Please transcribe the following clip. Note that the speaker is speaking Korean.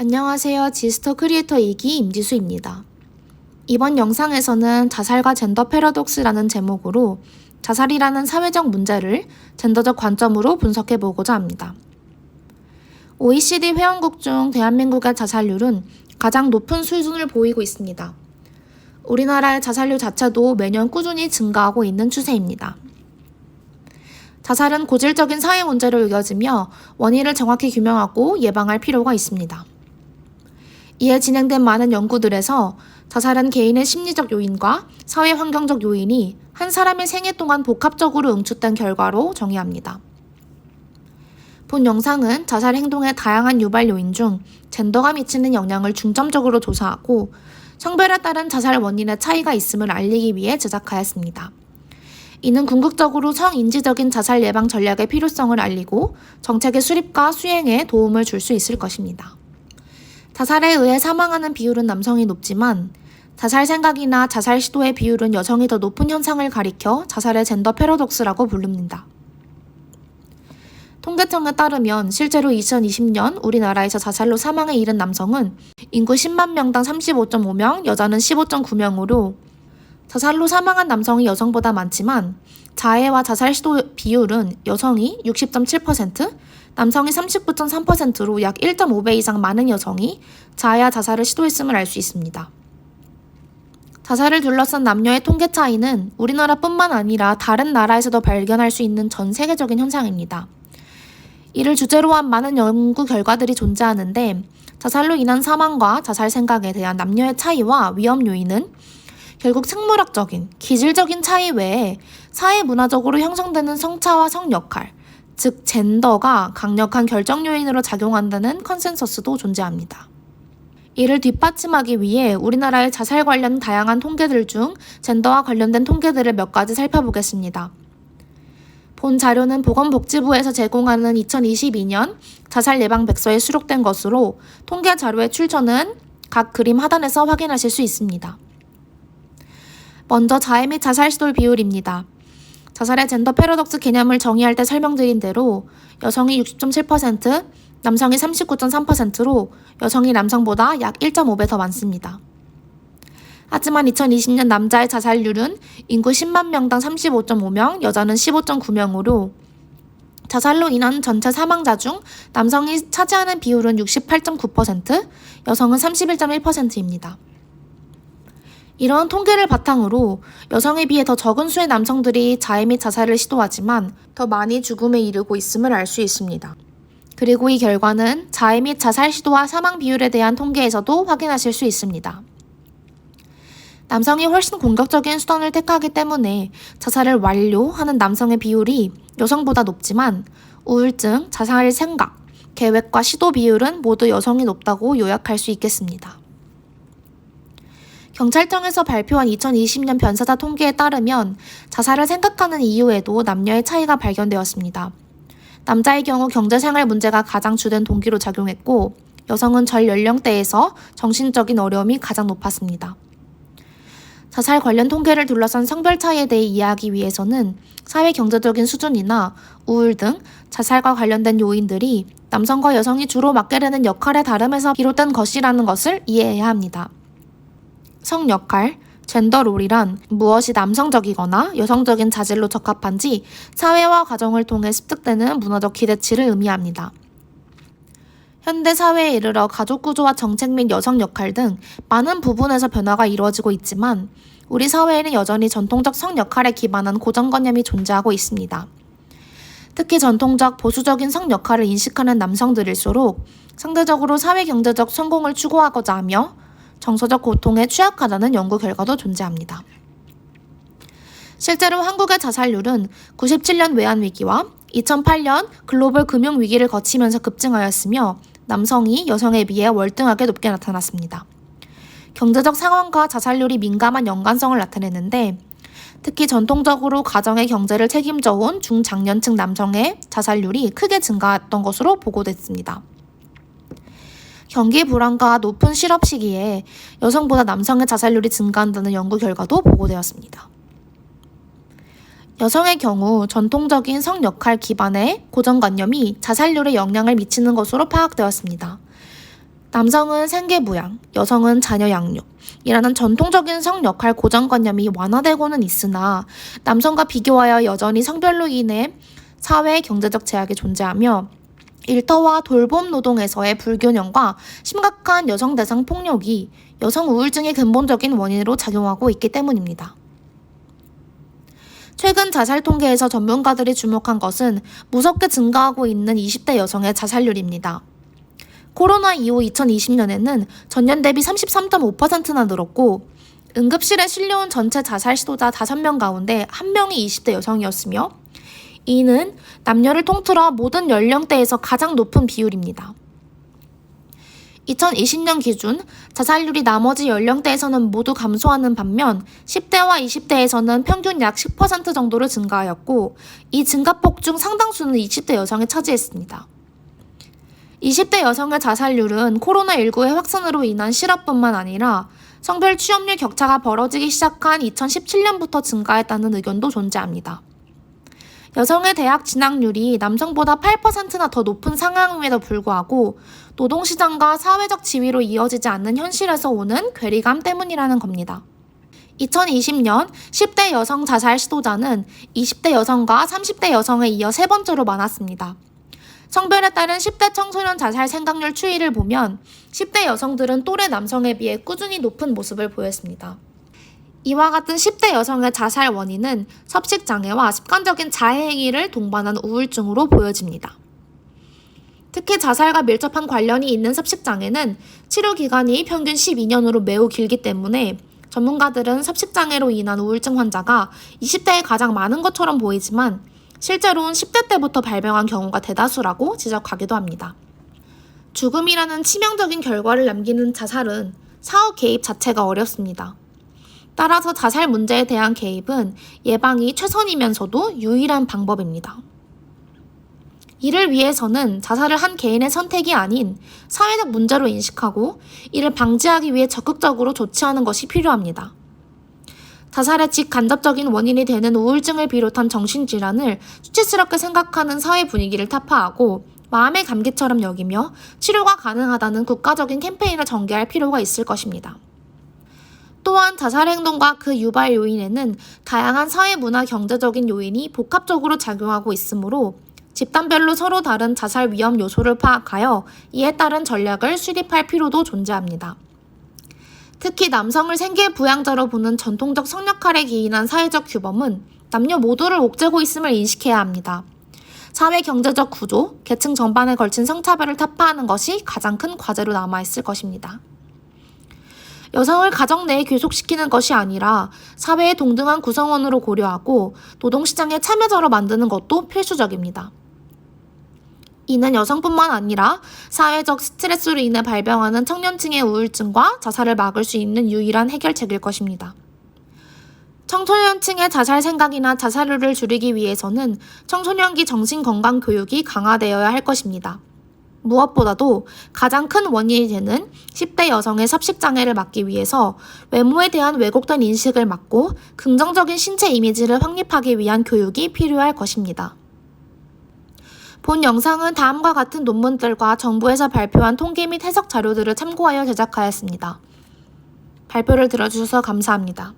안녕하세요. 지스터 크리에이터 2기 임지수입니다. 이번 영상에서는 자살과 젠더 패러독스라는 제목으로 자살이라는 사회적 문제를 젠더적 관점으로 분석해보고자 합니다. OECD 회원국 중 대한민국의 자살률은 가장 높은 수준을 보이고 있습니다. 우리나라의 자살률 자체도 매년 꾸준히 증가하고 있는 추세입니다. 자살은 고질적인 사회 문제로 여겨지며 원인을 정확히 규명하고 예방할 필요가 있습니다. 이에 진행된 많은 연구들에서 자살은 개인의 심리적 요인과 사회 환경적 요인이 한 사람의 생애 동안 복합적으로 응축된 결과로 정의합니다. 본 영상은 자살 행동의 다양한 유발 요인 중 젠더가 미치는 영향을 중점적으로 조사하고 성별에 따른 자살 원인의 차이가 있음을 알리기 위해 제작하였습니다. 이는 궁극적으로 성인지적인 자살 예방 전략의 필요성을 알리고 정책의 수립과 수행에 도움을 줄 수 있을 것입니다. 자살에 의해 사망하는 비율은 남성이 높지만 자살 생각이나 자살 시도의 비율은 여성이 더 높은 현상을 가리켜 자살의 젠더 패러독스라고 부릅니다. 통계청에 따르면 실제로 2020년 우리나라에서 자살로 사망에 이른 남성은 인구 10만 명당 35.5명, 여자는 15.9명으로 자살로 사망한 남성이 여성보다 많지만 자해와 자살 시도 비율은 여성이 60.7%, 남성이 39.3%로 약 1.5배 이상 많은 여성이 자해와 자살을 시도했음을 알 수 있습니다. 자살을 둘러싼 남녀의 통계 차이는 우리나라뿐만 아니라 다른 나라에서도 발견할 수 있는 전 세계적인 현상입니다. 이를 주제로 한 많은 연구 결과들이 존재하는데 자살로 인한 사망과 자살 생각에 대한 남녀의 차이와 위험 요인은 결국 생물학적인, 기질적인 차이 외에 사회 문화적으로 형성되는 성차와 성역할, 즉 젠더가 강력한 결정 요인으로 작용한다는 컨센서스도 존재합니다. 이를 뒷받침하기 위해 우리나라의 자살 관련 다양한 통계들 중 젠더와 관련된 통계들을 몇 가지 살펴보겠습니다. 본 자료는 보건복지부에서 제공하는 2022년 자살 예방 백서에 수록된 것으로 통계 자료의 출처는 각 그림 하단에서 확인하실 수 있습니다. 먼저 자해 및 자살 시도 비율입니다. 자살의 젠더 패러독스 개념을 정의할 때 설명드린 대로 여성이 60.7%, 남성이 39.3%로 여성이 남성보다 약 1.5배 더 많습니다. 하지만 2020년 남자의 자살률은 인구 10만 명당 35.5명, 여자는 15.9명으로 자살로 인한 전체 사망자 중 남성이 차지하는 비율은 68.9%, 여성은 31.1%입니다. 이러한 통계를 바탕으로 여성에 비해 더 적은 수의 남성들이 자해 및 자살을 시도하지만 더 많이 죽음에 이르고 있음을 알 수 있습니다. 그리고 이 결과는 자해 및 자살 시도와 사망 비율에 대한 통계에서도 확인하실 수 있습니다. 남성이 훨씬 공격적인 수단을 택하기 때문에 자살을 완료하는 남성의 비율이 여성보다 높지만 우울증, 자살 생각, 계획과 시도 비율은 모두 여성이 높다고 요약할 수 있겠습니다. 경찰청에서 발표한 2020년 변사자 통계에 따르면 자살을 생각하는 이유에도 남녀의 차이가 발견되었습니다. 남자의 경우 경제생활 문제가 가장 주된 동기로 작용했고 여성은 전 연령대에서 정신적인 어려움이 가장 높았습니다. 자살 관련 통계를 둘러싼 성별 차이에 대해 이해하기 위해서는 사회 경제적인 수준이나 우울 등 자살과 관련된 요인들이 남성과 여성이 주로 맡게 되는 역할의 다름에서 비롯된 것이라는 것을 이해해야 합니다. 성역할, 젠더롤이란 무엇이 남성적이거나 여성적인 자질로 적합한지 사회와 가정을 통해 습득되는 문화적 기대치를 의미합니다. 현대 사회에 이르러 가족 구조와 정책 및 여성 역할 등 많은 부분에서 변화가 이루어지고 있지만 우리 사회에는 여전히 전통적 성 역할에 기반한 고정관념이 존재하고 있습니다. 특히 전통적 보수적인 성 역할을 인식하는 남성들일수록 상대적으로 사회 경제적 성공을 추구하고자 하며 정서적 고통에 취약하다는 연구 결과도 존재합니다. 실제로 한국의 자살률은 97년 외환위기와 2008년 글로벌 금융위기를 거치면서 급증하였으며 남성이 여성에 비해 월등하게 높게 나타났습니다. 경제적 상황과 자살률이 민감한 연관성을 나타내는데 특히 전통적으로 가정의 경제를 책임져온 중장년층 남성의 자살률이 크게 증가했던 것으로 보고됐습니다. 경기 불안과 높은 실업 시기에 여성보다 남성의 자살률이 증가한다는 연구 결과도 보고되었습니다. 여성의 경우 전통적인 성 역할 기반의 고정관념이 자살률에 영향을 미치는 것으로 파악되었습니다. 남성은 생계부양, 여성은 자녀 양육이라는 전통적인 성 역할 고정관념이 완화되고는 있으나 남성과 비교하여 여전히 성별로 인해 사회 경제적 제약이 존재하며 일터와 돌봄 노동에서의 불균형과 심각한 여성 대상 폭력이 여성 우울증의 근본적인 원인으로 작용하고 있기 때문입니다. 최근 자살 통계에서 전문가들이 주목한 것은 무섭게 증가하고 있는 20대 여성의 자살률입니다. 코로나 이후 2020년에는 전년 대비 33.5%나 늘었고 응급실에 실려온 전체 자살 시도자 5명 가운데 1명이 20대 여성이었으며 이는 남녀를 통틀어 모든 연령대에서 가장 높은 비율입니다. 2020년 기준 자살률이 나머지 연령대에서는 모두 감소하는 반면 10대와 20대에서는 평균 약 10% 정도로 증가하였고 이 증가폭 중 상당수는 20대 여성이 차지했습니다. 20대 여성의 자살률은 코로나19의 확산으로 인한 실업뿐만 아니라 성별 취업률 격차가 벌어지기 시작한 2017년부터 증가했다는 의견도 존재합니다. 여성의 대학 진학률이 남성보다 8%나 더 높은 상황임에도 불구하고 노동시장과 사회적 지위로 이어지지 않는 현실에서 오는 괴리감 때문이라는 겁니다. 2020년 10대 여성 자살 시도자는 20대 여성과 30대 여성에 이어 세 번째로 많았습니다. 성별에 따른 10대 청소년 자살 생각률 추이를 보면 10대 여성들은 또래 남성에 비해 꾸준히 높은 모습을 보였습니다. 이와 같은 10대 여성의 자살 원인은 섭식장애와 습관적인 자해행위를 동반한 우울증으로 보여집니다. 특히 자살과 밀접한 관련이 있는 섭식장애는 치료 기간이 평균 12년으로 매우 길기 때문에 전문가들은 섭식장애로 인한 우울증 환자가 20대에 가장 많은 것처럼 보이지만 실제로는 10대 때부터 발병한 경우가 대다수라고 지적하기도 합니다. 죽음이라는 치명적인 결과를 남기는 자살은 사후 개입 자체가 어렵습니다. 따라서 자살 문제에 대한 개입은 예방이 최선이면서도 유일한 방법입니다. 이를 위해서는 자살을 한 개인의 선택이 아닌 사회적 문제로 인식하고 이를 방지하기 위해 적극적으로 조치하는 것이 필요합니다. 자살의 직간접적인 원인이 되는 우울증을 비롯한 정신질환을 수치스럽게 생각하는 사회 분위기를 타파하고 마음의 감기처럼 여기며 치료가 가능하다는 국가적인 캠페인을 전개할 필요가 있을 것입니다. 또한 자살 행동과 그 유발 요인에는 다양한 사회 문화 경제적인 요인이 복합적으로 작용하고 있으므로 집단별로 서로 다른 자살 위험 요소를 파악하여 이에 따른 전략을 수립할 필요도 존재합니다. 특히 남성을 생계부양자로 보는 전통적 성역할에 기인한 사회적 규범은 남녀 모두를 옥죄고 있음을 인식해야 합니다. 사회 경제적 구조, 계층 전반에 걸친 성차별을 타파하는 것이 가장 큰 과제로 남아있을 것입니다. 여성을 가정 내에 귀속시키는 것이 아니라 사회의 동등한 구성원으로 고려하고 노동시장의 참여자로 만드는 것도 필수적입니다. 이는 여성뿐만 아니라 사회적 스트레스로 인해 발병하는 청년층의 우울증과 자살을 막을 수 있는 유일한 해결책일 것입니다. 청소년층의 자살 생각이나 자살률을 줄이기 위해서는 청소년기 정신건강 교육이 강화되어야 할 것입니다. 무엇보다도 가장 큰 원인이 되는 10대 여성의 섭식장애를 막기 위해서 외모에 대한 왜곡된 인식을 막고 긍정적인 신체 이미지를 확립하기 위한 교육이 필요할 것입니다. 본 영상은 다음과 같은 논문들과 정부에서 발표한 통계 및 해석 자료들을 참고하여 제작하였습니다. 발표를 들어주셔서 감사합니다.